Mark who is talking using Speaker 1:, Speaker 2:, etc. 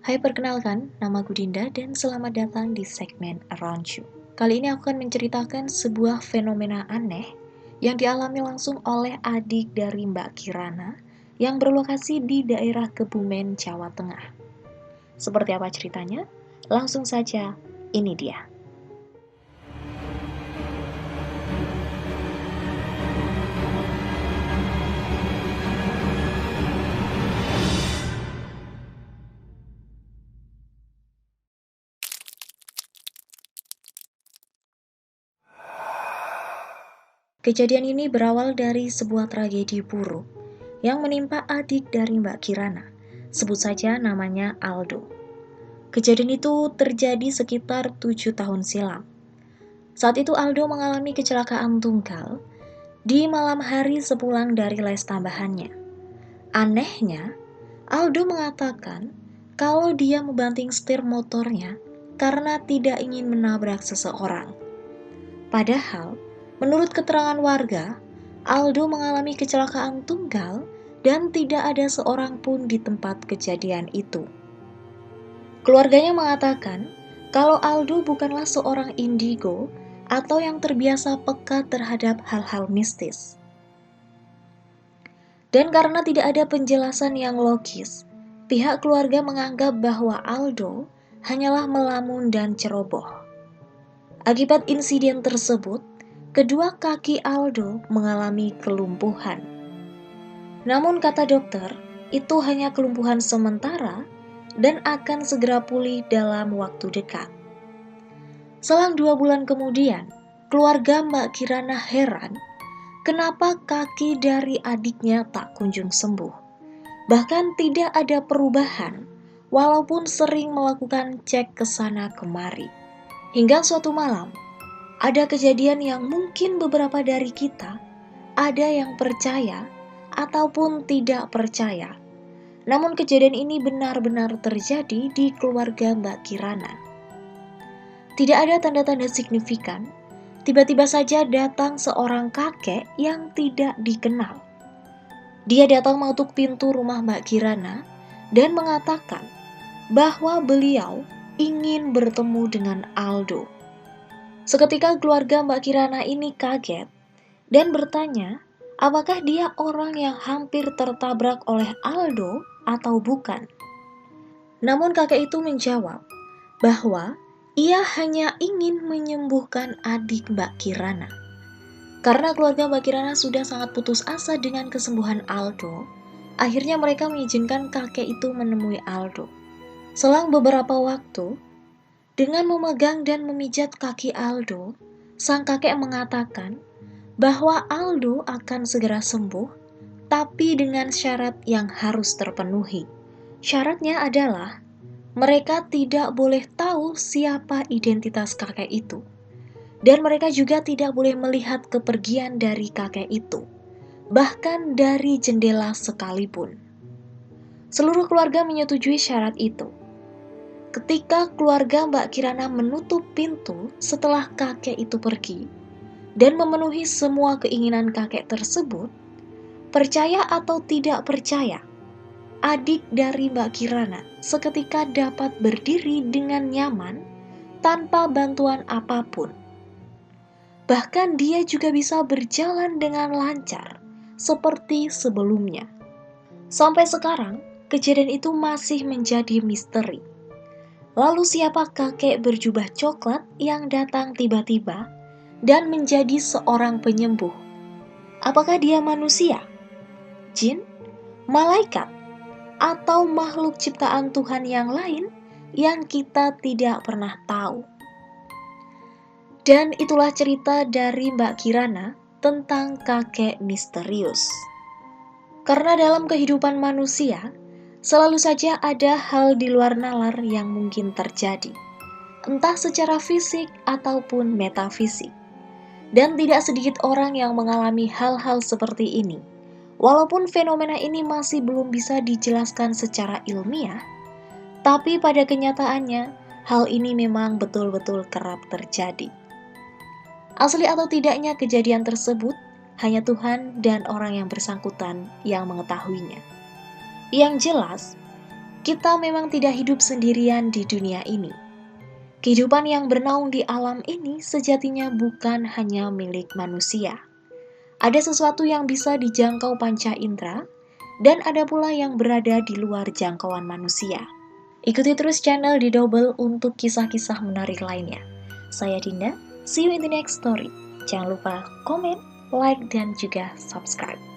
Speaker 1: Hai, perkenalkan, namaku Dinda dan selamat datang di segmen Around You. Kali ini aku akan menceritakan sebuah fenomena aneh yang dialami langsung oleh adik dari Mbak Kirana yang berlokasi di daerah Kebumen, Jawa Tengah. Seperti apa ceritanya? Langsung saja, ini dia. Kejadian ini berawal dari sebuah tragedi buruk yang menimpa adik dari Mbak Kirana. Sebut saja namanya Aldo. Kejadian itu terjadi sekitar 7 tahun silam. Saat itu Aldo mengalami kecelakaan tunggal di malam hari sepulang dari les tambahannya. Anehnya, Aldo mengatakan kalau dia membanting setir motornya karena tidak ingin menabrak seseorang. Padahal, menurut keterangan warga, Aldo mengalami kecelakaan tunggal dan tidak ada seorang pun di tempat kejadian itu. Keluarganya mengatakan kalau Aldo bukanlah seorang indigo atau yang terbiasa peka terhadap hal-hal mistis. Dan karena tidak ada penjelasan yang logis, pihak keluarga menganggap bahwa Aldo hanyalah melamun dan ceroboh. Akibat insiden tersebut, kedua kaki Aldo mengalami kelumpuhan. Namun kata dokter, itu hanya kelumpuhan sementara dan akan segera pulih dalam waktu dekat. Selang 2 bulan kemudian, keluarga Mbak Kirana heran kenapa kaki dari adiknya tak kunjung sembuh. Bahkan tidak ada perubahan, walaupun sering melakukan cek ke sana kemari. Hingga suatu malam, ada kejadian yang mungkin beberapa dari kita ada yang percaya ataupun tidak percaya. Namun kejadian ini benar-benar terjadi di keluarga Mbak Kirana. Tidak ada tanda-tanda signifikan, tiba-tiba saja datang seorang kakek yang tidak dikenal. Dia datang mengetuk pintu rumah Mbak Kirana dan mengatakan bahwa beliau ingin bertemu dengan Aldo. Seketika keluarga Mbak Kirana ini kaget dan bertanya apakah dia orang yang hampir tertabrak oleh Aldo atau bukan. Namun kakek itu menjawab bahwa ia hanya ingin menyembuhkan adik Mbak Kirana. Karena keluarga Mbak Kirana sudah sangat putus asa dengan kesembuhan Aldo, akhirnya mereka mengizinkan kakek itu menemui Aldo. Selang beberapa waktu, dengan memegang dan memijat kaki Aldo, sang kakek mengatakan bahwa Aldo akan segera sembuh, tapi dengan syarat yang harus terpenuhi. Syaratnya adalah mereka tidak boleh tahu siapa identitas kakek itu. Dan mereka juga tidak boleh melihat kepergian dari kakek itu, bahkan dari jendela sekalipun. Seluruh keluarga menyetujui syarat itu. Ketika keluarga Mbak Kirana menutup pintu setelah kakek itu pergi dan memenuhi semua keinginan kakek tersebut, percaya atau tidak percaya, adik dari Mbak Kirana seketika dapat berdiri dengan nyaman tanpa bantuan apapun. Bahkan dia juga bisa berjalan dengan lancar seperti sebelumnya. Sampai sekarang, kejadian itu masih menjadi misteri. Lalu siapa kakek berjubah coklat yang datang tiba-tiba dan menjadi seorang penyembuh? Apakah dia manusia, jin, malaikat, atau makhluk ciptaan Tuhan yang lain yang kita tidak pernah tahu? Dan itulah cerita dari Mbak Kirana tentang kakek misterius. Karena dalam kehidupan manusia, selalu saja ada hal di luar nalar yang mungkin terjadi, entah secara fisik ataupun metafisik. Dan tidak sedikit orang yang mengalami hal-hal seperti ini. Walaupun fenomena ini masih belum bisa dijelaskan secara ilmiah, tapi pada kenyataannya, hal ini memang betul-betul kerap terjadi. Asli atau tidaknya kejadian tersebut, hanya Tuhan dan orang yang bersangkutan yang mengetahuinya. Yang jelas, Kita memang tidak hidup sendirian di dunia ini. Kehidupan yang bernaung di alam ini sejatinya bukan hanya milik manusia. Ada sesuatu yang bisa dijangkau panca indera, dan ada pula yang berada di luar jangkauan manusia. Ikuti terus channel di Double untuk kisah-kisah menarik lainnya. Saya Dinda, see you in the next story. Jangan lupa komen, like, dan juga subscribe.